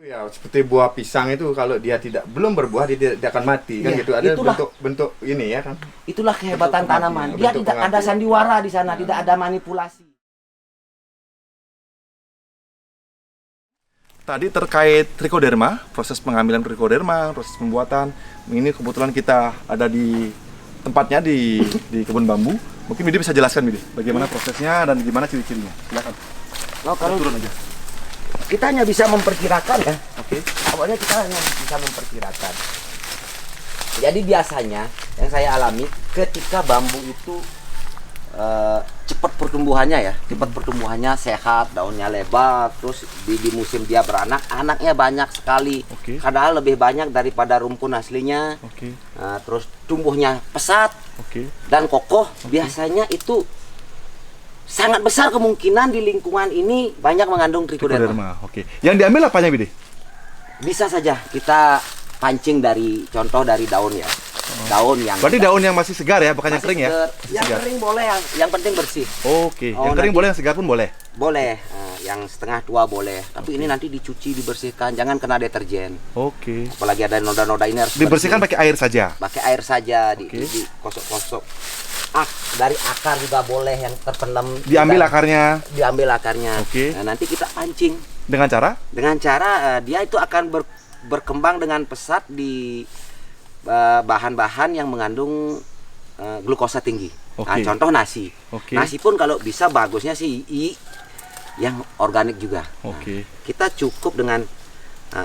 Ya, seperti buah pisang itu kalau dia belum berbuah dia tidak akan mati kan Iya, gitu. Ada itulah. bentuk ini ya kan. Itulah kehebatan Bentuk tanaman. pengapian, Dia bentuk tidak ada pengapian. sandiwara di sana, Ya. tidak ada manipulasi. Tadi terkait trichoderma, proses pengambilan trichoderma, proses pembuatan. Ini kebetulan kita ada di tempatnya di kebun bambu. Mungkin Midi bisa jelaskan Midi, bagaimana prosesnya dan gimana ciri-cirinya. Silakan. Oh, kalau Turun aja. kita hanya bisa memperkirakan ya. Oke. Awalnya kita hanya bisa memperkirakan. Jadi biasanya yang saya alami ketika bambu itu cepat pertumbuhannya ya, cepat pertumbuhannya sehat, daunnya lebar, terus di musim dia beranak, anaknya banyak sekali. Oke. Padahal lebih banyak daripada rumpun aslinya. Oke. Nah, terus tumbuhnya pesat Oke. dan kokoh. Biasanya itu sangat besar kemungkinan di lingkungan ini banyak mengandung trichoderma. Trichoderma. Oke. Yang diambil apanya Midi? Bisa saja kita pancing dari contoh dari daun ya. Daun yang Berarti daun yang masih segar ya, bukan yang masih kering ya? segar. Masih Yang segar. kering boleh, yang penting bersih. Oke. Oh, Yang kering nanti- boleh, yang segar pun boleh. Boleh. Nah, yang setengah tua boleh. Tapi ini nanti dicuci, dibersihkan, jangan kena deterjen. Oke. Apalagi ada noda-noda ini harus Dibersihkan bersih. pakai air saja. Pakai air saja, Oke. dikosok-kosok. Dari akar juga boleh yang terpendam. Diambil Kita- akarnya Diambil akarnya. Oke. Nah, nanti kita pancing. dengan cara Dengan cara dia itu akan berkembang dengan pesat di bahan-bahan yang mengandung glukosa tinggi. Oke. Nah, contoh nasi. Oke. Nasi pun kalau bisa bagusnya sih yang organik juga. Oke. Kita cukup dengan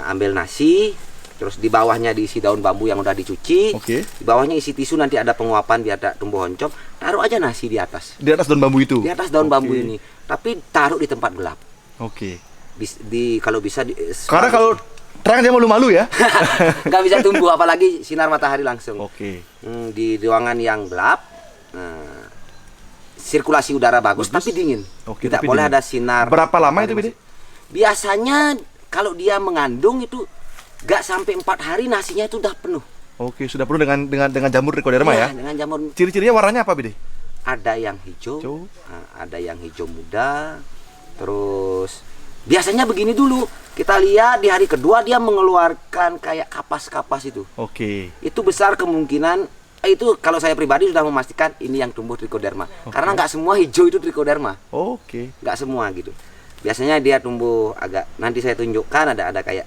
ambil nasi, terus di bawahnya diisi daun bambu yang udah dicuci. Oke. Di bawahnya isi tisu, nanti ada penguapan biar tak tumbuh oncom. Taruh aja nasi di atas. Di atas daun bambu itu. Di atas daun Oke. bambu ini. Tapi taruh di tempat gelap. Oke. Kalau bisa Karena kalau terang dia malu-malu ya. nggak bisa tumbuh apalagi sinar matahari langsung. Oke. Di ruangan yang gelap, sirkulasi udara bagus, tapi dingin. Oke, Tidak tapi boleh dingin. ada sinar. Berapa lama itu Bidi? Biasanya kalau dia mengandung itu nggak sampai 4 hari nasinya itu udah penuh. Oke, sudah penuh dengan jamur trichoderma ya. Dengan jamur. Ciri-cirinya warnanya apa Bidi? Ada yang hijau, Hijau. ada yang hijau muda. Terus biasanya begini dulu. Kita lihat di hari kedua dia mengeluarkan kayak kapas-kapas itu. Oke. Itu besar kemungkinan itu kalau saya pribadi sudah memastikan ini yang tumbuh trichoderma. Karena nggak semua hijau itu trichoderma, Oke. nggak semua gitu. Biasanya dia tumbuh agak, nanti saya tunjukkan ada kayak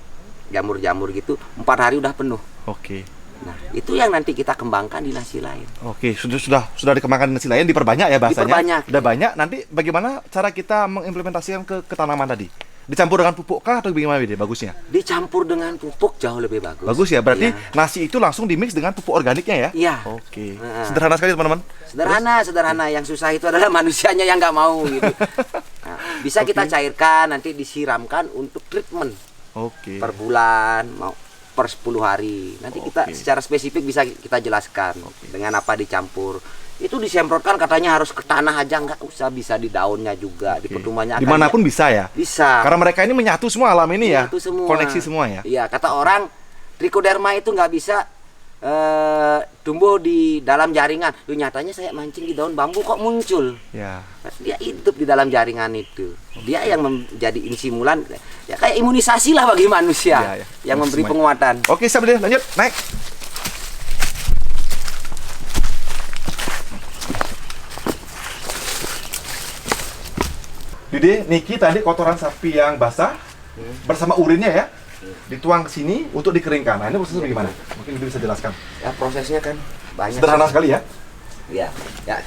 jamur-jamur gitu, 4 hari udah penuh. Oke. Nah, itu yang nanti kita kembangkan di nasi lain. Oke, sudah dikembangkan nasi lain, diperbanyak ya bahasanya. Diperbanyak. Udah banyak. Nanti bagaimana cara kita mengimplementasikan ke tanaman tadi? Dicampur dengan pupuk kah atau bagaimana Bidi bagusnya? Dicampur dengan pupuk jauh lebih bagus. Bagus ya, berarti Iya. nasi itu langsung dimix dengan pupuk organiknya ya? Iya. Oke. Nah. Sederhana sekali teman-teman. Sederhana. Yang susah itu adalah manusianya yang nggak mau gitu. Nah, bisa kita Oke. cairkan, nanti disiramkan untuk treatment Oke. per bulan, mau per 10 hari. Nanti kita Oke. secara spesifik bisa kita jelaskan dengan apa dicampur. Itu disemprotkan katanya harus ke tanah aja, nggak usah, bisa di daunnya juga, di Oke. pertumbuhannya. Dimanapun bisa ya? bisa. Karena mereka ini menyatu semua alam ini ya? Itu semua. Koneksi semua ya? Iya, kata orang trichoderma itu nggak bisa tumbuh di dalam jaringan. Loh, nyatanya saya mancing di daun bambu kok muncul. Ya. Dia hidup di dalam jaringan itu. Dia yang menjadi insimulan, ya kayak imunisasi lah bagi manusia, Ya, ya. yang memberi Semuanya. penguatan. Oke, siap deh, lanjut, naik. Dede, Niki tadi kotoran sapi yang basah bersama urinnya ya dituang ke sini untuk dikeringkan. Nah, ini prosesnya bagaimana? Mungkin Dede bisa jelaskan. Ya prosesnya kan banyak. Sederhana sekali ya. Ya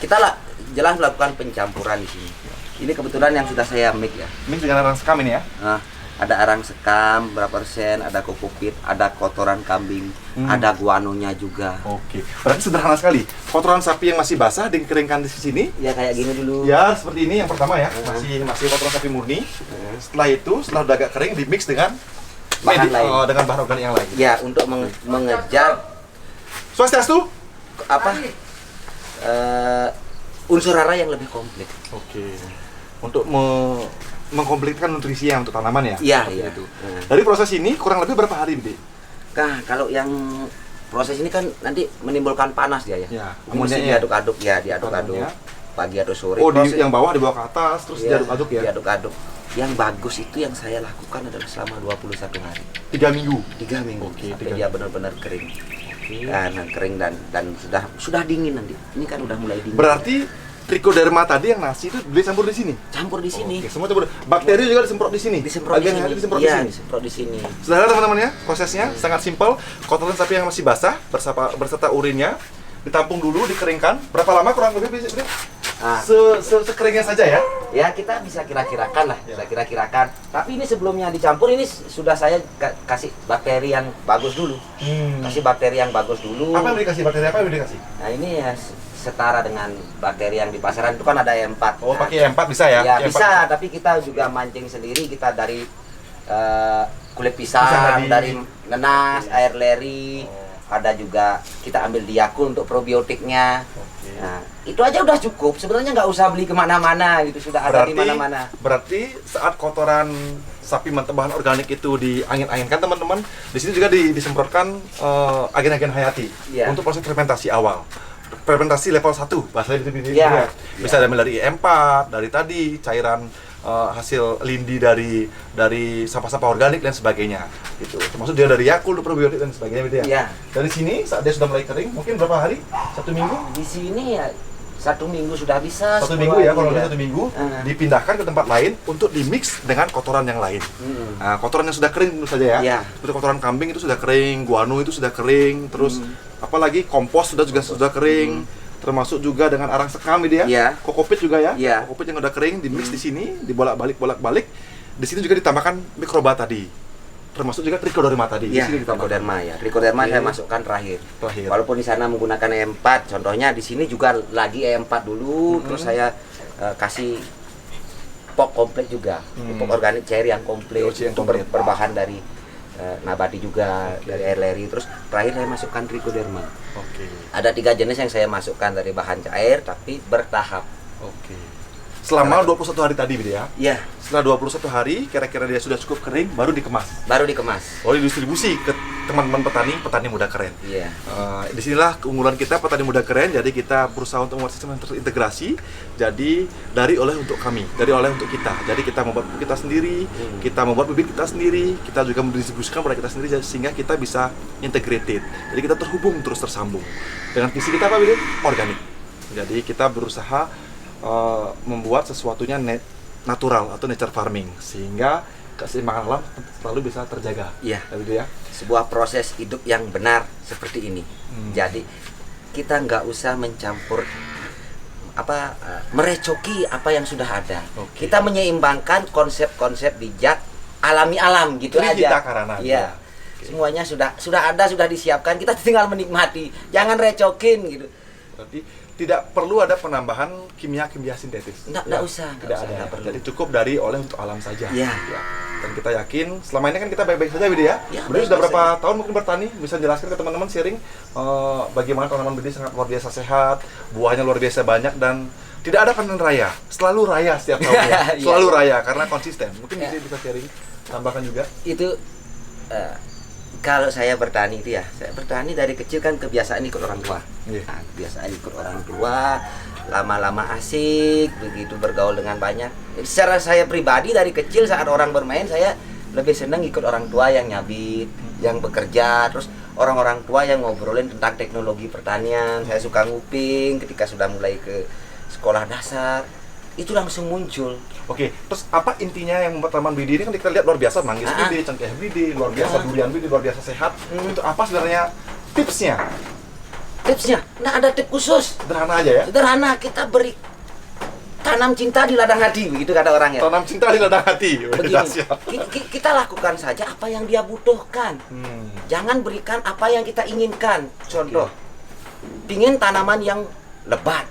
kita lah jelas melakukan pencampuran di sini. Ini kebetulan yang sudah saya mix ya. Mix dengan arang sekam ini ya. Nah, ada arang sekam berapa persen, ada kokopit, ada kotoran kambing, ada guanonya juga. Oke. Berarti sederhana sekali. Kotoran sapi yang masih basah dikeringkan di sini. Ya kayak gini dulu. Ya, seperti ini yang pertama ya. Masih kotoran sapi murni. Setelah itu, setelah udah agak kering, dimix dengan Bahan lain. dengan bahan organik yang lain. Ya untuk mengejar Swastiastu. apa unsur hara yang lebih komplit. Oke. Untuk mengkomplitkan nutrisinya untuk tanaman ya. Iya, Seperti iya. itu. Dari proses ini kurang lebih berapa hari, Bidi? Nah, kalau yang proses ini kan nanti menimbulkan panas dia ya. Ya, Ini mesti amoniaknya. diaduk-aduk ya, diaduk-aduk Amoniaknya. pagi atau sore. Oh, Proses- yang bawah dibawa ke atas terus Iya, diaduk-aduk ya. Diaduk-aduk. yang bagus itu yang saya lakukan adalah selama 21 hari. 3 minggu. 3 minggu Oke, sampai 3 dia benar-benar kering. Nah, kering dan sudah dingin nanti. Ini kan udah mulai dingin. Berarti trichoderma tadi yang nasi itu beli campur di sini. Campur di sini. Oke, semua campur. Bakteri juga disemprot di sini. Disemprot di Bagian sini. hati disemprot Iya, di sini. disemprot di sini. Saudara teman-teman ya, prosesnya sangat simpel. Kotoran sapi yang masih basah berserta urinnya ditampung dulu, dikeringkan. Berapa lama kurang lebih? Nah, Sekeringnya saja ya. ya kita bisa kira-kirakan lah, bisa kira-kirakan. Tapi ini sebelumnya dicampur ini sudah saya kasih bakteri yang bagus dulu. Kasih bakteri yang bagus dulu. Apa yang dikasih bakteri apa yang dikasih? Nah, ini ya setara dengan bakteri yang di pasaran itu kan ada E4. Oh, Nah, pakai E4 bisa ya? ya E4 bisa, tapi kita juga mancing sendiri. Kita dari kulit Pisang pisang, tadi. dari nenas, air leri. Ada juga kita ambil di Yakult untuk probiotiknya. Oke. Nah, itu aja udah cukup. Sebenarnya nggak usah beli kemana-mana gitu, sudah ada di mana-mana. Berarti saat kotoran sapi mentah bahan organik itu diangin-anginkan teman-teman, di sini juga disemprotkan agen-agen hayati Iya. untuk proses fermentasi awal. Fermentasi level 1 bahasanya gitu Iya. ya. Bisa diambil dari E4, dari tadi cairan hasil lindi dari sampah-sampah organik dan sebagainya gitu. Termasuk dia dari Yakult, probiotik dan sebagainya gitu ya. Iya. Dari sini saat dia sudah mulai kering, mungkin berapa hari? 1 minggu? Di sini ya 1 minggu sudah bisa. 1 10 minggu ya, hari kalau lebih 1 minggu dipindahkan ke tempat lain untuk dimix dengan kotoran yang lain. Nah, kotoran yang sudah kering tentu saja ya. Iya. Seperti kotoran kambing itu sudah kering, guano itu sudah kering, terus apalagi kompos sudah kering. Termasuk juga dengan arang sekam ini ya. Iya. Kokopit juga ya. Iya. Kokopit yang udah kering dimix di sini, dibolak-balik. Di sini juga ditambahkan mikroba tadi. Termasuk juga trichoderma tadi. Di Iya, sini ditambahkan. trichoderma ya. Trichoderma Oke. saya masukkan terakhir. Terakhir. Walaupun di sana menggunakan E4, contohnya di sini juga lagi E4 dulu, terus saya kasih pupuk komplit juga, pupuk organik cair yang komplit, DOC yang itu komplit. berbahan dari nabati juga, dari air leri. Terus terakhir saya masukkan trichoderma. Oke. Ada 3 jenis yang saya masukkan dari bahan cair, tapi bertahap. Oke. Selama 21 hari tadi gitu ya. Ya, Setelah 21 hari, kira-kira dia sudah cukup kering, baru dikemas. baru dikemas. Lalu didistribusi ke teman-teman petani muda keren. Iya. Disinilah keunggulan kita petani muda keren. Jadi kita berusaha untuk membuat sistem yang terintegrasi. Jadi dari oleh untuk kami, dari oleh untuk kita. Jadi kita membuat pupuk kita sendiri, kita membuat bibit kita sendiri, kita juga mendistribusikan pada kita sendiri sehingga kita bisa integrated. Jadi kita terhubung terus tersambung. Dengan visi kita apa, Bidin? Organik. Jadi kita berusaha membuat sesuatunya natural atau nature farming sehingga keseimbangan alam selalu bisa terjaga. Iya. Gitu ya. Sebuah proses hidup yang benar seperti ini. Jadi kita nggak usah mencampur merecoki apa yang sudah ada. Oke. Kita menyeimbangkan konsep-konsep bijak alami alam gitu Ini aja. kita karena Iya. Oke. Semuanya sudah ada, sudah disiapkan. Kita tinggal menikmati. Jangan recokin gitu. Berarti tidak perlu ada penambahan kimia sintetis. Nggak usah, Tidak ada. nggak perlu. Jadi cukup dari oleh untuk alam saja. Iya. Ya. Dan kita yakin selama ini kan kita baik-baik saja, Bidi ya. Ya, Bidi baik-baik sudah berapa tahun mungkin bertani? Bisa jelaskan ke teman-teman sharing bagaimana tanaman Bidi sangat luar biasa sehat, buahnya luar biasa banyak dan tidak ada panen raya. Selalu raya setiap tahunnya. Iya. Selalu raya karena konsisten. Mungkin Ya. bisa sharing tambahkan juga. Itu kalau saya bertani itu ya, saya bertani dari kecil kan kebiasaan ikut orang tua. Iya. Nah, kebiasaan ikut orang tua, lama-lama asik, begitu bergaul dengan banyak. Jadi secara saya pribadi dari kecil saat orang bermain saya lebih senang ikut orang tua yang nyabit, yang bekerja, terus orang-orang tua yang ngobrolin tentang teknologi pertanian. Saya suka nguping ketika sudah mulai ke sekolah dasar. Itu langsung muncul. Oke, terus apa intinya yang membuat tanaman Bidi ini kan kita lihat luar biasa, manggis Bidi, cengkeh Bidi, luar biasa, durian Bidi, luar biasa sehat. Itu apa sebenarnya tipsnya? Tipsnya, nggak ada tips khusus. Sederhana aja ya. Sederhana, kita beri tanam cinta di ladang hati, begitu kata orang ya. Tanam cinta di ladang hati. Begini, Siap. kita lakukan saja apa yang dia butuhkan. Jangan berikan apa yang kita inginkan. Contoh, pingin tanaman yang lebat,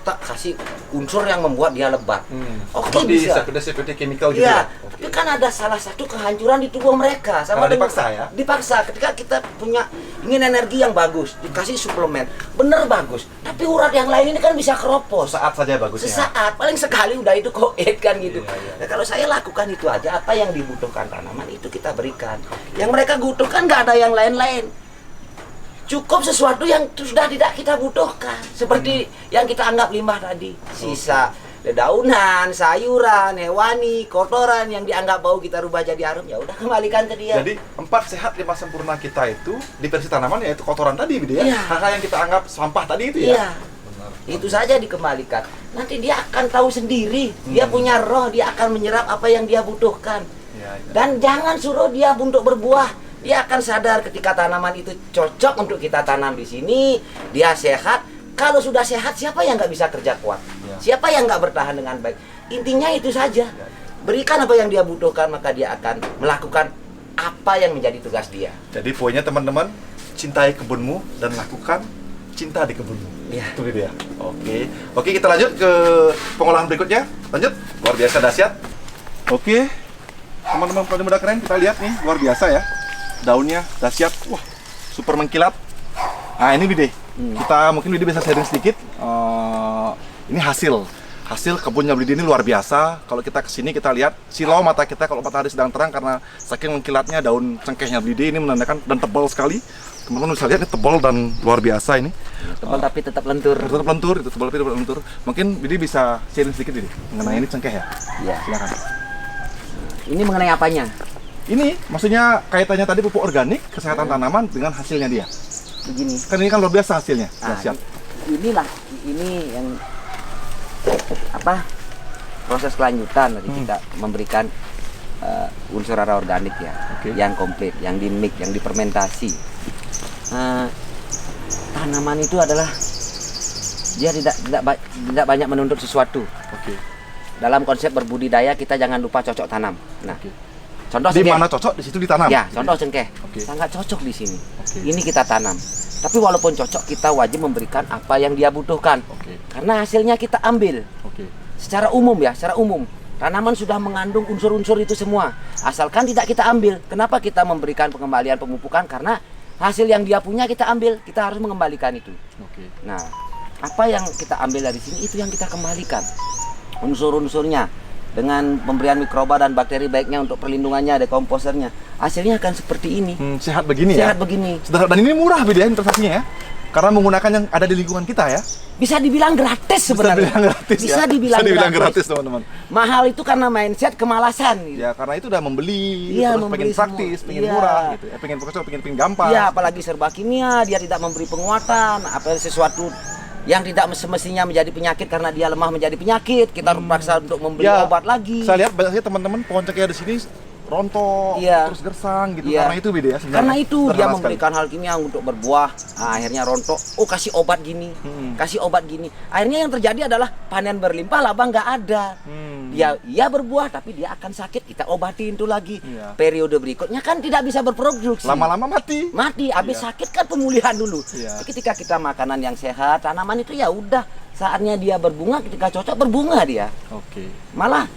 kita kasih unsur yang membuat dia lebat. Oke, bisa. Seperti chemical gitu Iya, ya. tapi kan ada salah satu kehancuran di tubuh mereka. Sama Karena dengan- dipaksa ya? Dipaksa. Ketika kita ingin energi yang bagus, dikasih suplemen, bener bagus. Tapi urat yang lain ini kan bisa keropos. Saat saja bagusnya. Sesaat, paling sekali udah itu koet kan gitu. Iya, iya. Nah, kalau saya lakukan itu aja, apa yang dibutuhkan tanaman itu kita berikan. Yang mereka butuhkan nggak ada yang lain-lain. Cukup sesuatu yang sudah tidak kita butuhkan. Seperti yang kita anggap limbah tadi. Sisa dedaunan, sayuran, hewani, kotoran yang dianggap bau kita rubah jadi harum, ya udah kembalikan ke dia. Jadi 4 sehat 5 sempurna kita itu di versi tanaman yaitu kotoran tadi gitu ya. Iya. Hal-hal yang kita anggap sampah tadi itu ya. Iya. Itu saja dikembalikan. Nanti dia akan tahu sendiri. Dia punya roh, dia akan menyerap apa yang dia butuhkan. Iya, iya. Dan jangan suruh dia untuk berbuah. Dia akan sadar ketika tanaman itu cocok untuk kita tanam di sini. Dia sehat. Kalau sudah sehat, siapa yang nggak bisa kerja kuat? Ya. Siapa yang nggak bertahan dengan baik? Intinya itu saja. Berikan apa yang dia butuhkan, maka dia akan melakukan apa yang menjadi tugas dia. Jadi poinnya teman-teman, cintai kebunmu dan lakukan cinta di kebunmu. Iya. Itu dia. Oke, kita lanjut ke pengolahan berikutnya. Lanjut. Luar biasa dahsyat. Oke. Teman-teman petani muda keren, kita lihat nih, luar biasa ya. Daunnya dahsyat. Wah, super mengkilat. Nah, ini Bide. Kita mungkin Bide bisa sharing sedikit. Ini hasil kebunnya Bide ini luar biasa. Kalau kita kesini kita lihat silau mata kita kalau matahari sedang terang karena saking mengkilatnya daun cengkehnya Bide ini menandakan dan tebal sekali. Teman-teman bisa lihat ini tebal dan luar biasa ini. Tebal tapi tetap lentur. Tetap lentur, itu tebal tapi tetap lentur. Mungkin Bide bisa sharing sedikit Bide mengenai ini cengkeh ya. Iya. Silakan. Ini mengenai apanya? Ini maksudnya kaitannya tadi pupuk organik, kesehatan tanaman dengan hasilnya dia. Begini. Kan ini kan luar biasa hasilnya. Ah, Dahsyat. inilah ini yang apa proses kelanjutan tadi kita memberikan unsur hara organik ya, Oke. yang komplit, yang di mix, yang difermentasi. Tanaman itu adalah dia tidak banyak menuntut sesuatu. Oke. Dalam konsep berbudidaya kita jangan lupa cocok tanam. Nah, Oke. contoh Di cengkeh. mana cocok di situ ditanam. Ya, contoh cengkeh. Oke. Sangat cocok di sini. Oke. Ini kita tanam. Tapi walaupun cocok, kita wajib memberikan apa yang dia butuhkan. Oke. Karena hasilnya kita ambil. Oke. Secara umum ya, secara umum. Tanaman sudah mengandung unsur-unsur itu semua. Asalkan tidak kita ambil. Kenapa kita memberikan pengembalian pemupukan? Karena hasil yang dia punya kita ambil. Kita harus mengembalikan itu. Oke. Nah, apa yang kita ambil dari sini itu yang kita kembalikan. Unsur-unsurnya dengan pemberian mikroba dan bakteri baiknya untuk perlindungannya, dekomposernya. Hasilnya akan seperti ini. Sehat begini ya. Sehat begini. Dan ini murah Bide ya investasinya ya. Karena menggunakan yang ada di lingkungan kita ya. Bisa dibilang gratis sebenarnya. Bisa dibilang gratis ya. Bisa dibilang gratis teman-teman. Mahal itu karena mindset kemalasan. Gitu. Ya karena itu udah membeli, Iya, terus membeli pengen praktis, semua. pengen Iya. murah gitu ya. Pengen profesional, pengen gampang. Iya, apalagi serba kimia, dia tidak memberi penguatan, apa sesuatu yang tidak semestinya menjadi penyakit karena dia lemah menjadi penyakit. Kita harus paksa untuk membeli Ya, obat lagi. Saya lihat banyak sekali teman-teman pohon cengkeh di sini rontok, Iya. terus gersang gitu. Iya. Karena itu Bide ya sebenarnya. Karena itu dia Sederhana memberikan hal kimia untuk berbuah, nah, akhirnya rontok. Oh, kasih obat gini, kasih obat gini. Akhirnya yang terjadi adalah panen berlimpah, laba nggak ada. Dia berbuah tapi dia akan sakit, kita obatin itu lagi. Iya. Periode berikutnya kan tidak bisa berproduksi. Lama-lama mati. Mati, habis Iya. sakit kan pemulihan dulu. Iya. Ketika kita makanan yang sehat, tanaman itu ya udah saatnya dia berbunga, ketika cocok berbunga dia. Oke. Malah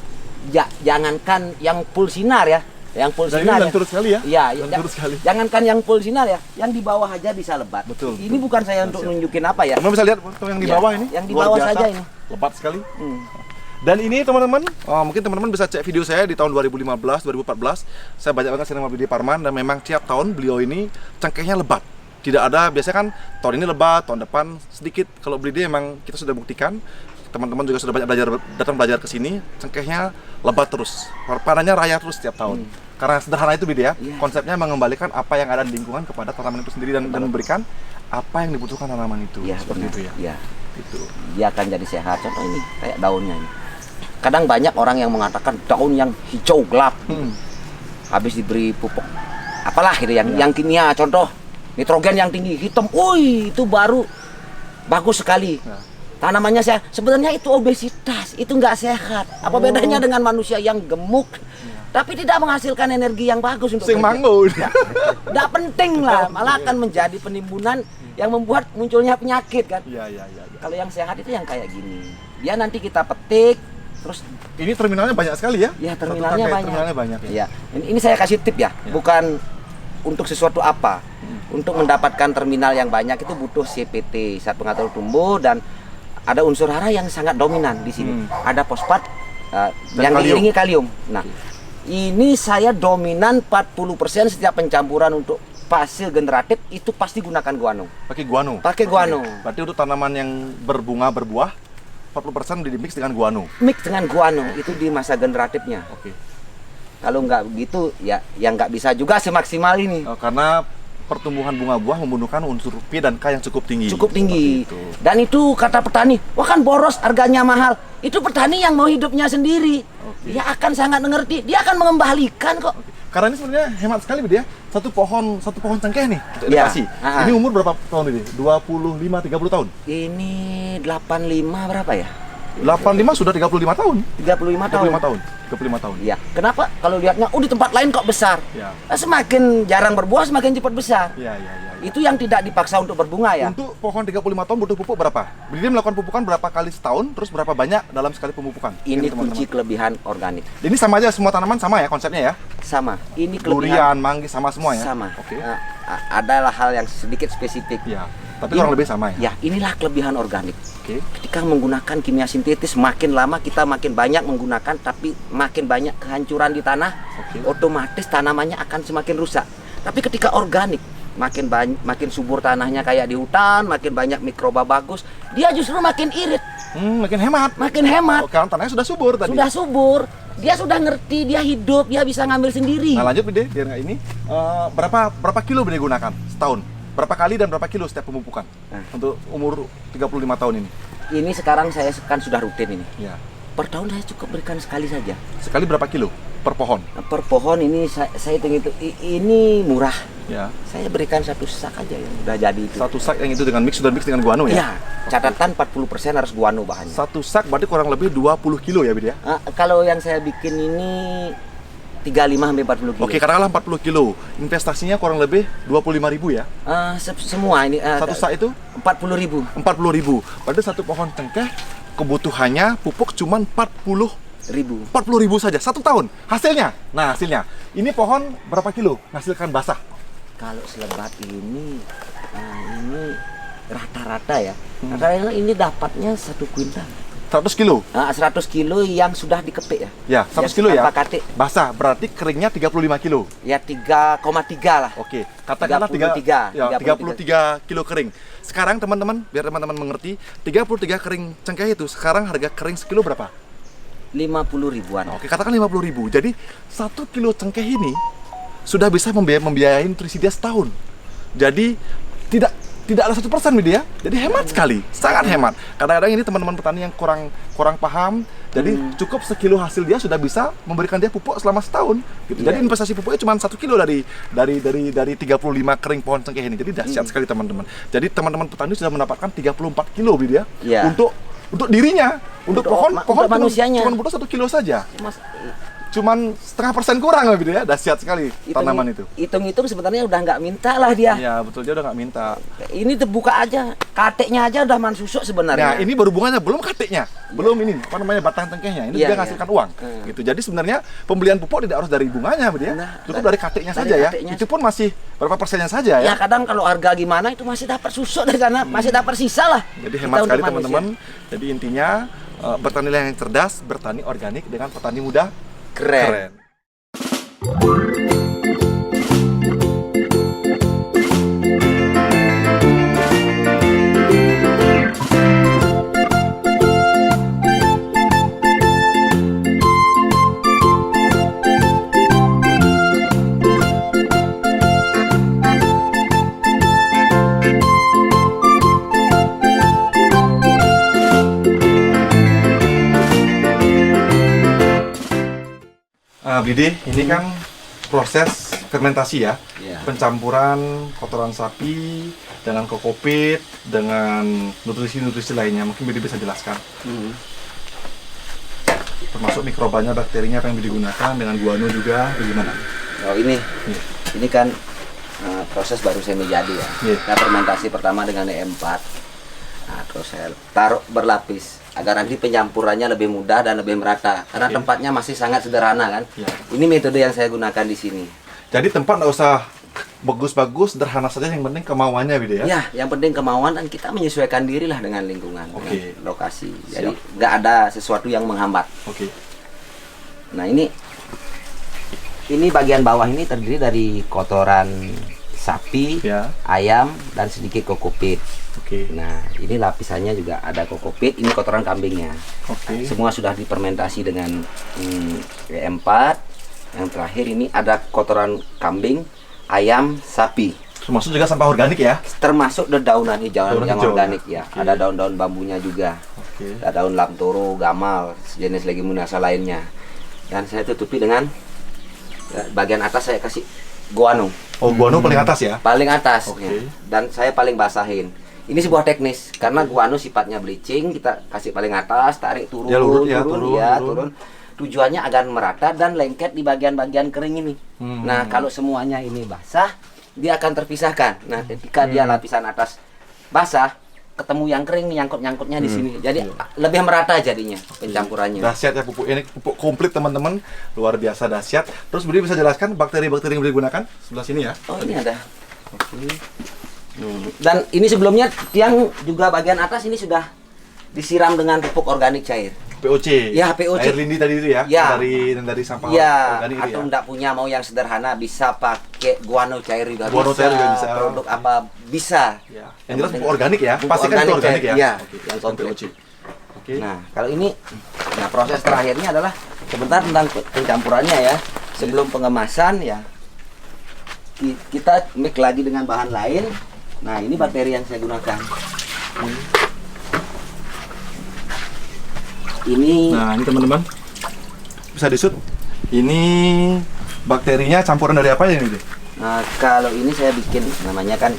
jangankan yang full sinar ya. Yang full Dan ini sinar lentur sekali ya. Iya, Lentur sekali. jangankan yang full sinar ya, yang di bawah aja bisa lebat. Betul, Ini betul. bukan saya untuk nunjukin apa ya. Teman-teman bisa lihat tuh yang di Iya, bawah ini. yang di luar bawah biasa, saja ini. Lebat sekali. Hmm. Dan ini teman-teman, mungkin teman-teman bisa cek video saya di tahun 2015, 2014. Saya banyak banget sering sama Bidi Parman dan memang tiap tahun beliau ini cengkehnya lebat. Tidak ada, biasanya kan tahun ini lebat, tahun depan sedikit. Kalau Bidi emang kita sudah buktikan, teman-teman juga sudah banyak datang belajar ke sini, cengkehnya lebat terus. Panennya raya terus setiap tahun. Karena sederhana itu Bidi ya. Iya. Konsepnya mengembalikan apa yang ada di lingkungan kepada tanaman itu sendiri dan memberikan apa yang dibutuhkan tanaman itu. Iya, Seperti benar. itu ya. Iya. Itu. Dia akan jadi sehat. Contoh ini kayak daunnya ini. Kadang banyak orang yang mengatakan daun yang hijau gelap. Habis diberi pupuk apalah gitu yang kimia, contoh nitrogen yang tinggi, hitam. Wih, itu baru bagus sekali. Ya. Tanamannya sehat. Sebenarnya itu obesitas, itu nggak sehat. Apa bedanya dengan manusia yang gemuk tapi tidak menghasilkan energi yang bagus untuk Sing kerja? mango. Nggak penting lah, malah akan menjadi penimbunan yang membuat munculnya penyakit kan. Iya. Kalau yang sehat itu yang kayak gini. Dia nanti kita petik, terus Ini terminalnya banyak sekali ya? ya Satu terminalnya tangkai banyak. Terminalnya banyak ya. Iya. Ini saya kasih tip ya, bukan untuk sesuatu apa. Untuk mendapatkan terminal yang banyak itu butuh CPT, zat pengatur tumbuh, dan ada unsur hara yang sangat dominan di sini. Ada fosfat yang kalium. diiringi kalium. Nah, ini saya dominan 40% setiap pencampuran untuk fase generatif itu pasti gunakan guano. Pakai guano. Pakai guano. Berarti untuk tanaman yang berbunga berbuah 40% di mix dengan guano. Mix dengan guano itu di masa generatifnya. Oke. Kalau nggak begitu ya yang nggak bisa juga semaksimal ini. Karena pertumbuhan bunga buah membutuhkan unsur P dan K yang cukup tinggi. Cukup tinggi. Seperti itu. Dan itu kata petani, wah kan boros, harganya mahal. Itu petani yang mau hidupnya sendiri. Oke. Dia akan sangat mengerti, dia akan mengembalikan kok. Karena ini sebenarnya hemat sekali Bidi ya. Satu pohon cengkeh nih untuk Ya. edukasi. Ah. Ini umur berapa tahun Bidi? 25-30 tahun. Ini 85 berapa ya? 85 sudah 35 tahun. 35 tahun. 35 tahun. Iya. Kenapa? Kalau lihatnya, di tempat lain kok besar. Ya. Semakin jarang berbuah, semakin cepat besar. Iya. Itu yang tidak dipaksa untuk berbunga ya. Untuk pohon 35 tahun butuh pupuk berapa? Bidi melakukan pupukan berapa kali setahun, terus berapa banyak dalam sekali pemupukan? Ini teman-teman. kunci kelebihan organik. Ini sama aja, semua tanaman sama ya konsepnya ya? Sama. Ini Durian, kelebihan manggis sama semua ya? sama. Oke. Adalah hal yang sedikit spesifik. Ya. Tapi kurang lebih sama ya? Ya, inilah kelebihan organik. Oke. Ketika menggunakan kimia sintetis, makin lama kita makin banyak menggunakan, tapi makin banyak kehancuran di tanah, Oke. otomatis tanamannya akan semakin rusak. Tapi ketika organik, makin subur tanahnya kayak di hutan, makin banyak mikroba bagus, dia justru makin irit, Makin hemat. makin hemat. Oh, karena tanahnya sudah subur tadi. Sudah subur, dia sudah ngerti, dia hidup, dia bisa ngambil sendiri. Nah lanjut Bide, biar nggak ini berapa kilo Bide gunakan setahun? Berapa kali dan berapa kilo setiap pemupukan? Nah. Untuk umur 35 tahun ini? Ini sekarang saya kan sudah rutin ini. Ya. Per tahun saya cukup berikan sekali saja. Sekali berapa kilo per pohon? Nah, per pohon ini saya hitung itu ini murah. Ya. Saya berikan 1 sak aja yang udah jadi itu. Satu sak yang itu dengan mix dengan guano ya? Iya, catatan 40% harus guano bahannya. Satu sak berarti kurang lebih 20 kilo ya Bide ya? Kalau yang saya bikin ini 35 sampai 40 kilo. Oke, katakanlah 40 kilo. Investasinya kurang lebih 25.000 ya? Semua ini Satu sak itu 40.000. 40.000. Berarti satu pohon cengkeh kebutuhannya pupuk cuma 40.000 saja satu tahun. Hasilnya, nah hasilnya ini pohon berapa kilo menghasilkan basah? Kalau selebat ini rata-rata ya. Rata-rata ini dapatnya 1 kuintal. 100 kilo? 100 kilo yang sudah dikepik ya. Ya, 100 kilo ya. tanpa katik. Basah berarti keringnya 35 kilo. Ya 3,3 lah. Oke, katakanlah 33 kilo kering. Sekarang teman-teman, biar teman-teman mengerti, 33 kering cengkeh itu sekarang harga kering sekilo berapa? 50 ribuan. Oke, katakan 50.000. Jadi 1 kilo cengkeh ini sudah bisa membiayai nutrisi dia setahun. Jadi tidak ada 1% dia, jadi hemat sekali, sangat hemat. Kadang-kadang ini teman-teman petani yang kurang paham, jadi cukup sekilo hasil dia sudah bisa memberikan dia pupuk selama setahun. Gitu. Jadi investasi pupuknya cuma 1 kilo dari 35 kering pohon cengkeh ini. Jadi dahsyat sekali teman-teman. Jadi teman-teman petani sudah mendapatkan 34 kilo dia untuk dirinya, untuk pohon manusianya. cuma butuh 1 kilo saja. Mas, Cuman 0,5% kurang lebih ya, dahsyat sekali tanaman itu. Hitung-hitung sebenarnya udah nggak minta lah dia. Ya betul, dia udah nggak minta. Ini terbuka aja, kateknya aja udah mansusuk sebenarnya. Nah ini baru bunganya, belum kateknya, belum ini apa namanya batang cengkehnya. Ini juga menghasilkan uang. Gitu. Jadi sebenarnya pembelian pupuk tidak harus dari bunganya, ya. Cukup dari kateknya saja ya. Itu pun masih berapa persennya saja ya. Ya kadang kalau harga gimana itu masih dapat susuk dari sana, masih dapat sisa lah. Jadi hemat sekali teman-teman. Jadi intinya bertanilah yang cerdas, bertani organik dengan petani muda. Keren. Bidi, ini kan proses fermentasi ya, pencampuran kotoran sapi dengan kokopit dengan nutrisi-nutrisi lainnya. Mungkin Bidi bisa jelaskan. Termasuk mikrobanya, bakterinya apa yang Bidi gunakan, dengan guano juga, bagaimana? Oh ini kan proses baru semi jadi ya. Nah, fermentasi pertama dengan E4. Nah, terus saya taruh berlapis agar nanti pencampurannya lebih mudah dan lebih merata karena tempatnya masih sangat sederhana kan. Ini metode yang saya gunakan di sini. Jadi tempat nggak usah bagus-bagus, sederhana saja, yang penting kemauannya Bidi ya. Ya, yang penting kemauan dan kita menyesuaikan diri lah dengan lingkungan, dengan lokasi. Jadi nggak ada sesuatu yang menghambat. Nah ini bagian bawah ini terdiri dari kotoran sapi, Ya. ayam, dan sedikit kokopit. Oke. Nah, ini lapisannya juga ada kokopit, ini kotoran kambingnya. Oke. Semua sudah difermentasi dengan E4. Yang terakhir ini ada kotoran kambing, ayam, sapi. Termasuk juga sampah organik ya. Termasuk dedaunan hijau Daun yang hijau, organik ya. ya. Oke. Ada daun-daun bambunya juga. Oke. Ada daun lamtoro, gamal, sejenis leguminosa lainnya. Dan saya tutupi dengan bagian atas saya kasih guano. Oh, guano paling atas ya. Paling atas Oke. ya. Dan saya paling basahin. Ini sebuah teknis karena guano sifatnya bleaching, kita kasih paling atas, tarik turun, Ya, lurus ya, turun. turun. Tujuannya agar merata dan lengket di bagian-bagian kering ini. Nah, kalau semuanya ini basah, dia akan terpisahkan. Nah, ketika dia lapisan atas basah, ketemu yang kering nyangkut-nyangkutnya di sini. Jadi lebih merata jadinya pencampurannya. Dahsyat ya pupuk ini, pupuk komplit teman-teman, luar biasa dahsyat. Terus Budi bisa jelaskan bakteri-bakteri yang boleh digunakan sebelah sini ya? Oh, ini ada. Oke. Dan ini sebelumnya tiang juga bagian atas ini sudah disiram dengan pupuk organik cair. POC. Ya, POC. Air lindi tadi itu ya? Ya. Dari sampah Ya, organik itu atau ya? enggak punya mau yang sederhana bisa pakai guano cair juga Guano bisa. cair juga bisa. Produk apa bisa. Ya. Yang jelas pupuk organik ya? Pupuk Pastikan itu organik cair. ya? Iya, Oke. yang komplit. POC. Oke. Nah, kalau ini proses terakhirnya adalah sebentar tentang pencampurannya ya. Sebelum pengemasan ya kita mix lagi dengan bahan lain. Nah, ini bakteri yang saya gunakan. Ini Nah, ini teman-teman. Bisa disut. Ini bakterinya campuran dari apa ya ini? kalau ini saya bikin namanya kan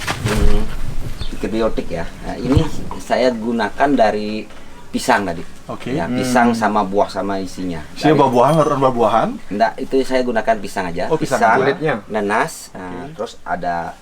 biotik ya. Nah, ini saya gunakan dari pisang tadi. Oke. Ya, pisang sama buah sama isinya. Isinya buah-buahan, buah-buahan. Enggak, itu saya gunakan pisang aja. Oh, pisang aja. Kulitnya. Nanas, terus ada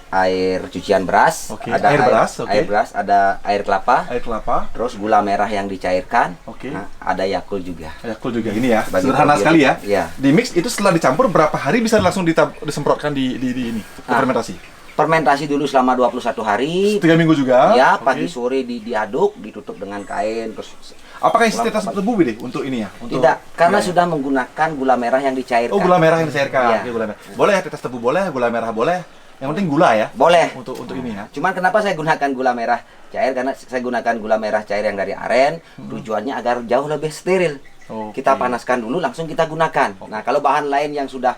air cucian beras, Oke, ada air beras, oke. air beras, ada air kelapa, Air kelapa. terus gula merah yang dicairkan, Oke. ada Yakult juga. Yakult juga ini ya. Sebagai Sederhana probiotik. sekali ya. Iya. Di mix itu setelah dicampur berapa hari bisa langsung disemprotkan di ini, ke fermentasi? Fermentasi dulu selama 21 hari. 3 minggu juga. Ya, Oke. pagi sore diaduk, ditutup dengan kain, terus Apakah isi tetes tebu Bidi untuk ini ya? Untuk tidak, karena gulanya? sudah menggunakan gula merah yang dicairkan. Oh, gula merah yang dicairkan. Iya. Oke, gula merah. Boleh ya tetes tebu boleh, gula merah boleh. Yang penting gula ya. Boleh. Untuk ini ya. Cuman kenapa saya gunakan gula merah cair? Karena saya gunakan gula merah cair yang dari aren. Tujuannya agar jauh lebih steril. Oke. Kita panaskan dulu, langsung kita gunakan. Nah, kalau bahan lain yang sudah,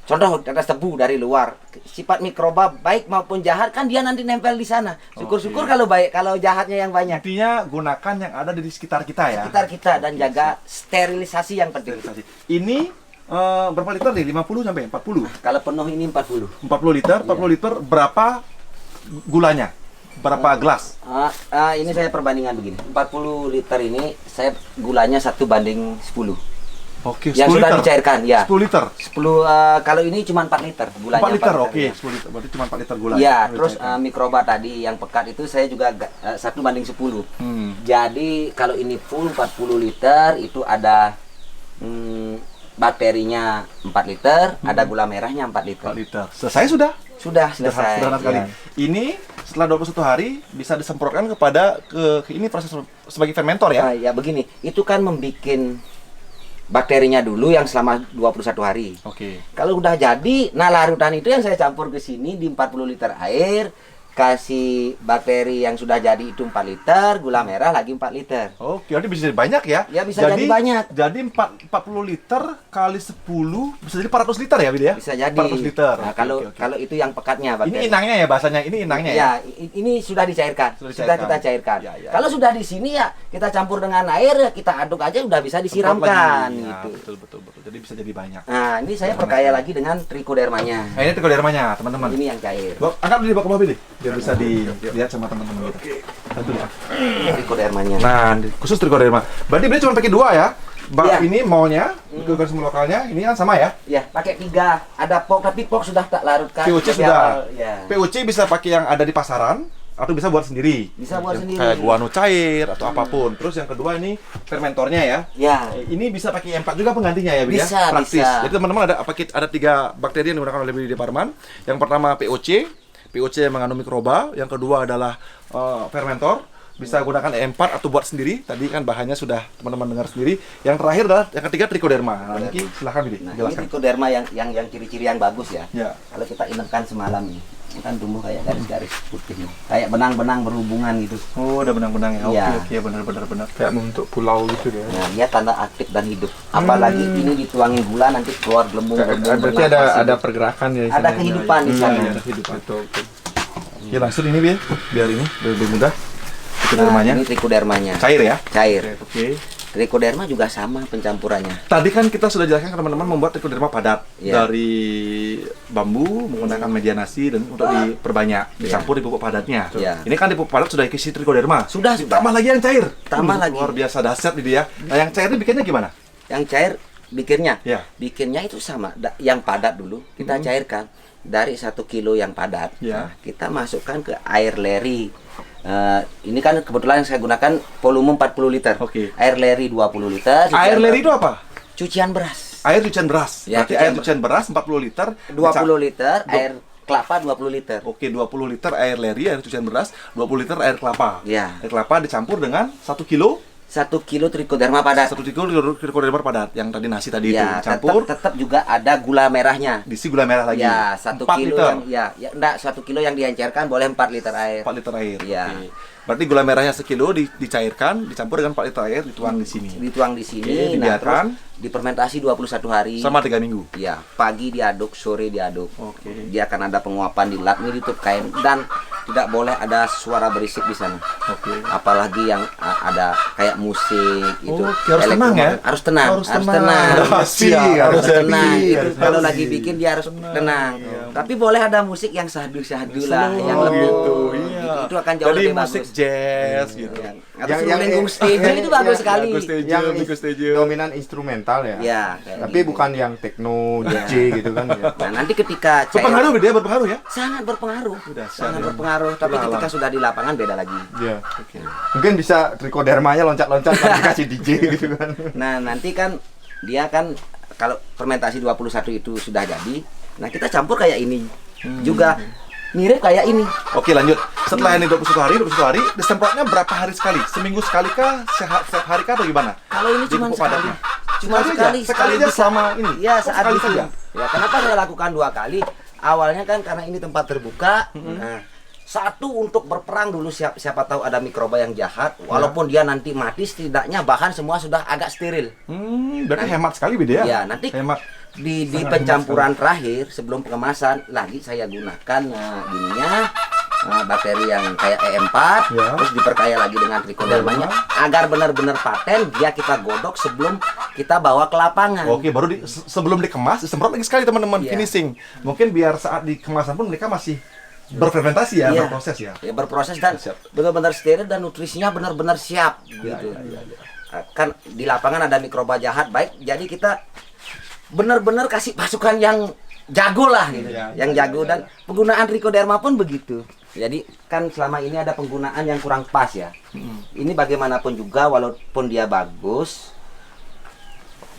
contoh tetes tebu dari luar, sifat mikroba baik maupun jahat kan dia nanti nempel di sana. Syukur-syukur Oke. kalau baik, kalau jahatnya yang banyak. Intinya gunakan yang ada di sekitar kita ya. Sekitar kita dan jaga sterilisasi yang penting. Sterilisasi. Ini berapa liter nih? 50 sampai 40? Kalau penuh ini 40. 40 liter, 40 liter berapa gulanya? Berapa gelas? Ini saya perbandingan begini. 40 liter ini saya gulanya 1:10. Oke, 10 Yang sudah liter. dicairkan, ya. 10 liter. 10 kalau ini cuma 4 liter gulanya. 4 liter, oke. ya. 10 liter, berarti cuma 4 liter gula. Iya, yang terus dicairkan. mikroba tadi yang pekat itu saya juga 1:10. Hmm. Jadi kalau ini full 40 liter itu ada bakterinya 4 liter, ada gula merahnya 4 liter. 4 liter. Selesai sudah? Sudah selesai. Sederhana sekali. ya. Ini setelah 21 hari bisa disemprotkan kepada ke ini proses sebagai fermentor ya. Ya begini, itu kan membuat bakterinya dulu yang selama 21 hari. Oke. Kalau udah jadi, nah larutan itu yang saya campur ke sini di 40 liter air, kasih bakteri yang sudah jadi itu 4 liter, gula merah lagi 4 liter. Oke, jadi bisa jadi banyak ya? Ya, bisa jadi banyak. Jadi 40 liter kali 10 bisa jadi 400 liter ya, Bidi ya? Bisa jadi. 400 liter. Nah, Oke, kalau oke, oke. kalau itu yang pekatnya Ini bakteri. inangnya ya bahasanya, ini inangnya ya? Ya, ini sudah dicairkan. Sudah Sudah dicairkan. kita cairkan. Ya, ya. Kalau sudah di sini ya kita campur dengan air, ya kita aduk aja udah bisa disiramkan Ya, gitu. betul, betul, betul. Jadi bisa jadi banyak. Nah, ini saya perkaya lagi dengan trichodermanya. Nah, ini trichodermanya, teman-teman. Ini yang cair. Angkat dulu di bawah Bidi, biar bisa dilihat sama teman-teman kita. Satu ya. Trichodermanya. Nah, khusus trichoderma. Berarti Bidi cuma pakai 2 ya? Iya. Ini maunya, organisme lokalnya, ini kan sama ya? Ya, pakai 3. Ada pok, tapi pok sudah tak larutkan. POC Tapi sudah. Ya. POC bisa pakai yang ada di pasaran atau bisa buat sendiri. Bisa buat Yang sendiri. Kayak guano cair atau apapun. Terus yang kedua ini fermentornya ya. Ya. Ini bisa pakai E4 juga penggantinya ya, Bidi ya? Bisa, Praktis. bisa. Jadi teman-teman ada 3 bakteri yang digunakan oleh Bidi Parman. Yang pertama POC yang mengandung mikroba. Yang kedua adalah fermentor. bisa gunakan E4 atau buat sendiri. Tadi kan bahannya sudah teman-teman dengar sendiri. Yang terakhir adalah yang ketiga trichoderma. Nah, Niki silahkan Bidi, Nah, ini jelaskan. trichoderma yang ciri-ciri yang bagus ya. Ya. Kalau kita inapkan semalam nih, ini kan tumbuh kayak garis-garis putih nih. Kayak benang-benang berhubungan gitu. Oh, ada benang-benang ya. Iya. Oke, benar. Kayak membentuk pulau gitu dia. Nah, dia tanda aktif dan hidup. Apalagi ini dituangin gula nanti keluar gelembung-gelembung. Berarti ada pergerakan ya di ada sana. kehidupan di sana. Ada kehidupan. Betul. Ya langsung ini biar ini lebih mudah. Nah, Trichodermanya ini trichodermanya. cair ya. Cair. Oke. Trichoderma juga sama pencampurannya. Tadi kan kita sudah jelaskan ke teman-teman membuat trichoderma padat Iya. dari bambu menggunakan media nasi dan untuk diperbanyak, dicampur di pupuk padatnya. Iya. Ini kan di pupuk padat sudah isi trichoderma. Sudah. Tambah lagi yang cair. Tambah lagi. Luar biasa dahsyat ini ya. Nah, yang cair ini bikinnya gimana? Yang cair bikinnya, Ya. bikinnya itu sama. Yang padat dulu kita cairkan dari 1 kilo yang padat. Ya. Nah, kita masukkan ke air leri. Ini kan kebetulan yang saya gunakan volume 40 liter. Oke. Air leri 20 liter. Air leri itu apa? Cucian beras. Air cucian beras. Ya, Berarti air cucian beras 40 liter. 20 liter, air kelapa 20 liter. Oke, 20 liter air leri, air cucian beras, 20 liter air kelapa. Ya. Air kelapa dicampur dengan 1 kilo 1 kilo trichoderma padat. 1 kilo trichoderma padat yang tadi nasi tadi Ya, itu dicampur, tetap juga ada gula merahnya. diisi gula merah lagi. Ya, 1 4 kilo liter. yang enggak 1 kilo yang diencerkan boleh 4 liter air. 4 liter air. Ya. Oke. Berarti gula merahnya sekilo dicairkan, dicampur dengan 4 liter air, dituang di sini. Dituang di sini, Oke, nah, dibiarkan. terus difermentasi 21 hari. Sama 3 minggu. Ya, pagi diaduk, sore diaduk. Oke. Dia akan ada penguapan di lap ini ditutup kain dan tidak boleh ada suara berisik di sana. Oke. Apalagi yang ada kayak musik itu. Oke, harus tenang ya? Harus tenang, Harus tenang. Pasti, Siap, harus tenang. happy, Itu harus kalau happy. lagi bikin dia harus tenang. Tapi boleh ada musik yang sahdu-sahdu lah, yang Oh, lebih gitu, iya. itu akan jauh Jadi lebih musik bagus. jazz gitu. Ya. Atau Yang- suruh yang- lengkung stage itu bagus ya, sekali. bagus stage. Yang Miko stage. dominan instrumental ya. Ya, kayak Tapi gitu. bukan yang techno, DJ gitu kan ya. Nah, nanti ketika Berpengaruh dia berpengaruh ya? sangat berpengaruh. Dahsyat Sangat ya. berpengaruh, tapi Itulah ketika alam. sudah di lapangan beda lagi. Iya. Mungkin bisa trichodermanya loncat-loncat kan dikasih DJ gitu kan. Nah, nanti kan dia kan kalau fermentasi 21 itu sudah jadi, nah kita campur kayak ini. Juga mirip kayak ini. Oke, lanjut. Setelah ini 21 hari, disemprotnya berapa hari sekali? Seminggu sekali kah? Setiap hari kah atau gimana? Kalau ini Di cuma pupuk sekali. padatnya? Cuma Sekali sekali, aja? Sekali aja bisa. selama ini? Ya, Oh, saat sekali bikin. saja? Ya, kenapa saya lakukan 2 kali? Awalnya kan karena ini tempat terbuka. Nah, satu untuk berperang dulu siapa tahu ada mikroba yang jahat, walaupun dia nanti mati setidaknya bahan semua sudah agak steril. Berarti hemat sekali beda ya? Ya, nanti hemat. di pencampuran terakhir sebelum pengemasan lagi saya gunakan ininya bakteri yang kayak E4 Ya. terus diperkaya lagi dengan trichodermanya agar benar-benar paten dia kita godok sebelum kita bawa ke lapangan. Oke, baru sebelum dikemas, disemprot lagi sekali teman-teman, Iya. finishing. Mungkin biar saat di kemasan pun mereka masih berfermentasi ya, Iya. berproses ya. Ya, berproses dan Siap. benar-benar steril dan nutrisinya benar-benar siap Iya, gitu. Kan di lapangan ada mikroba jahat baik, jadi kita benar-benar kasih pasukan yang jago lah gitu. Iya, Yang jago dan penggunaan trichoderma pun begitu. Jadi kan selama ini ada penggunaan yang kurang pas ya. Ini bagaimanapun juga walaupun dia bagus,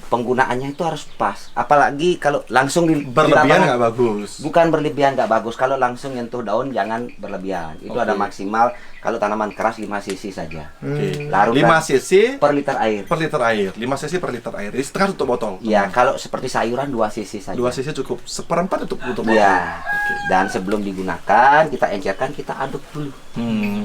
penggunaannya itu harus pas. Apalagi kalau langsung di Berlebihan lapangan. nggak bagus. Bukan berlebihan nggak bagus. Kalau langsung nyentuh daun jangan berlebihan. Itu Oke. ada maksimal kalau tanaman keras 5 cc saja. Oke. Larutkan 5 cc per liter air. per liter air. 5 cc per liter air. Jadi setengah tutup botol. Ya, kalau seperti sayuran 2 cc saja. 2 cc cukup. Seperempat tutup botol. Ya. Dan sebelum digunakan, kita encerkan, kita aduk dulu.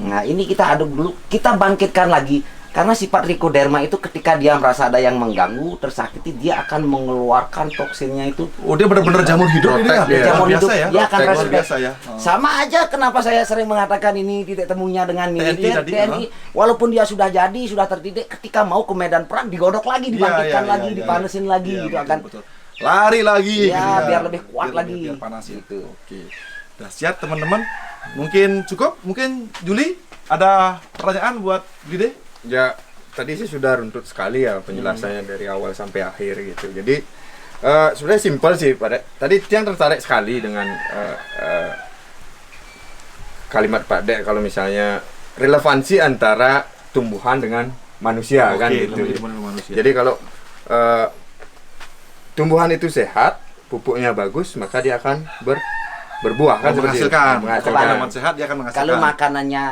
Nah, ini kita aduk dulu, kita bangkitkan lagi. Karena sifat trichoderma itu ketika dia merasa ada yang mengganggu, tersakiti, dia akan mengeluarkan toksinnya itu. Oh, dia benar-benar jamur hidup ini ya. Protek dia. Luar Jamur biasa hidup, ya. dia akan Luar respect. biasa ya. Sama aja kenapa saya sering mengatakan ini titik temunya dengan militer tadi, TNI. Walaupun dia sudah jadi, sudah terdidik, ketika mau ke medan perang digodok lagi, dibangkitkan Iya, lagi, iya, dipanesin iya. lagi Iya, gitu betul, akan. betul. Lari lagi Ya, gitu biar lebih kuat Biar- lagi. biar panas ya. Gitu. Oke. Dahsyat teman-teman. Mungkin cukup? Mungkin Juli ada pertanyaan buat Gide? Ya, tadi sih sudah runtut sekali ya penjelasannya dari awal sampai akhir gitu. Jadi sebenarnya simpel sih pada tadi Tiang tertarik sekali dengan kalimat Pak Dek kalau misalnya relevansi antara tumbuhan dengan manusia kan Oke, gitu. lebih demen manusia. Jadi kalau tumbuhan itu sehat, pupuknya bagus, maka dia akan berbuah kan seperti itu. menghasilkan. Menghasilkan. Kalau tanaman sehat dia akan menghasilkan. Kalau makanannya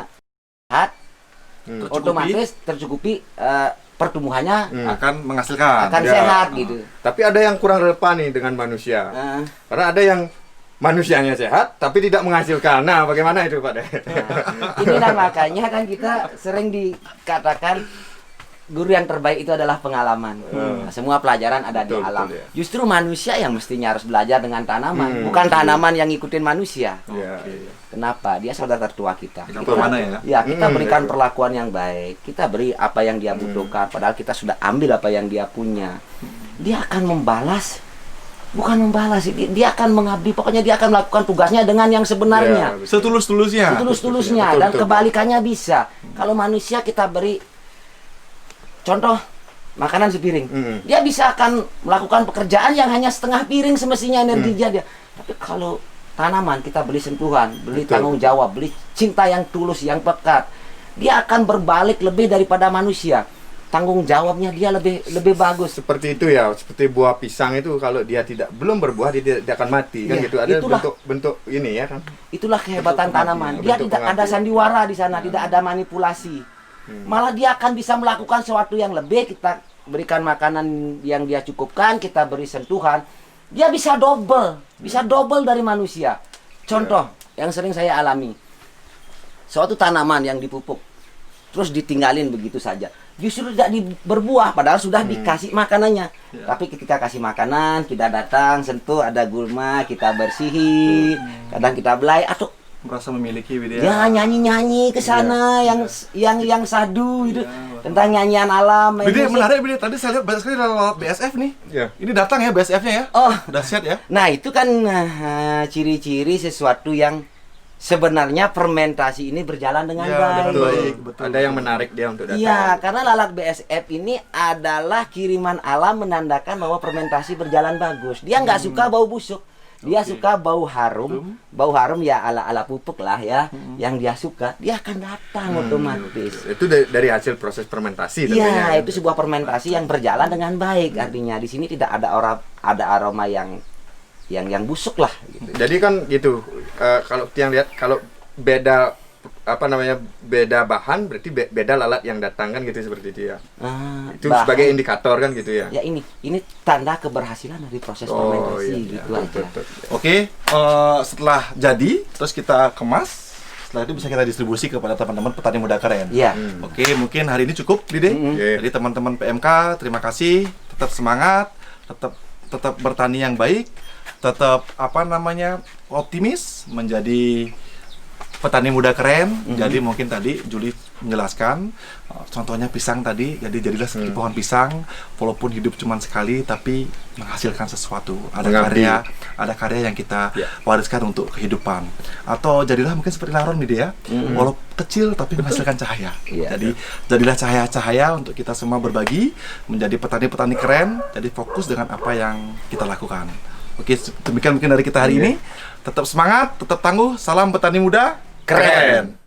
sehat, otomatis tercukupi, pertumbuhannya akan menghasilkan. akan sehat gitu. Tapi ada yang kurang relevan nih dengan manusia. Nah, Karena ada yang manusianya sehat tapi tidak menghasilkan. Nah, bagaimana itu Pak De? inilah makanya kan kita sering dikatakan guru yang terbaik itu adalah pengalaman. Nah, semua pelajaran ada Betul, di alam. betul, ya. Justru manusia yang mestinya harus belajar dengan tanaman, bukan tanaman yang ngikutin manusia. Ya. Kenapa? Dia saudara tertua kita. Apa mana ya? Ya, kita berikan betul. perlakuan yang baik. Kita beri apa yang dia butuhkan. Padahal kita sudah ambil apa yang dia punya. Dia akan membalas. Bukan membalas, dia akan mengabdi. Pokoknya dia akan melakukan tugasnya dengan yang sebenarnya. Ya, betul. Setulus-tulusnya. Setulus-tulusnya. Betul, Dan betul. kebalikannya bisa. Kalau manusia kita beri contoh makanan sepiring, dia bisa akan melakukan pekerjaan yang hanya setengah piring semestinya energinya dia. Tapi kalau tanaman kita beli sentuhan, beli Betul. tanggung jawab, beli cinta yang tulus, yang pekat, dia akan berbalik lebih daripada manusia. Tanggung jawabnya dia lebih bagus. Seperti itu ya, seperti buah pisang itu kalau dia belum berbuah dia tidak akan mati kan Iya, gitu. Ada itulah. bentuk ini ya kan. Itulah kehebatan Bentuk tanaman. pengabdian, Dia bentuk tidak ada pengabdian. sandiwara di sana, tidak ada manipulasi. Malah dia akan bisa melakukan sesuatu yang lebih. Kita berikan makanan yang dia cukupkan, kita beri sentuhan, dia bisa double dari manusia. Contoh yang sering saya alami, suatu tanaman yang dipupuk terus ditinggalin begitu saja, justru tidak berbuah padahal sudah dikasih makanannya. Tapi ketika kasih makanan, kita datang sentuh, ada gulma, kita bersihi, kadang kita belai atau Merasa memiliki ya dia. nyanyi ke sana yang sadu gitu, tentang nyanyian alam, main Bide musik. menarik, Bide. Tadi saya lihat banyak sekali lewat BSF nih. Iya. Ini datang ya BSF-nya ya. Oh, Dahsyat ya. nah itu kan ciri-ciri sesuatu yang sebenarnya fermentasi ini berjalan dengan Ya, baik. dengan baik. Betul, Ada yang menarik dia untuk datang. Iya, karena lalat BSF ini adalah kiriman alam menandakan bahwa fermentasi berjalan bagus. Dia nggak suka bau busuk. Dia suka bau harum. Bau harum ya ala-ala pupuk lah ya. Yang dia suka, dia akan datang otomatis. Itu dari hasil proses fermentasi tentunya. Iya, itu sebuah fermentasi yang berjalan dengan baik. Artinya di sini tidak ada aroma yang busuk lah gitu. Jadi kan gitu, kalau yang lihat kalau beda beda bahan berarti beda lalat yang datang kan gitu seperti itu ya. Itu Bahan- sebagai indikator kan gitu ya. ya ini tanda keberhasilan dari proses fermentasi gitu aja. betul. Oke, setelah jadi, terus kita kemas. Setelah itu bisa kita distribusi kepada teman-teman petani muda keren. Iya. Oke, mungkin hari ini cukup, Dide. Oke. Jadi teman-teman PMK, terima kasih. Tetap semangat, tetap bertani yang baik, tetap optimis menjadi petani muda keren. Jadi mungkin tadi Juli menjelaskan contohnya pisang tadi. Jadi jadilah seperti pohon pisang, walaupun hidup cuma sekali tapi menghasilkan sesuatu. Mengabdi. Ada karya yang kita wariskan untuk kehidupan. Atau jadilah mungkin seperti laron nih ya. Walaupun kecil tapi menghasilkan cahaya. Iya. Jadi jadilah cahaya-cahaya untuk kita semua berbagi menjadi petani-petani keren. Jadi fokus dengan apa yang kita lakukan. Oke, demikian mungkin dari kita hari ini. Tetap semangat, tetap tangguh. Salam petani muda keren.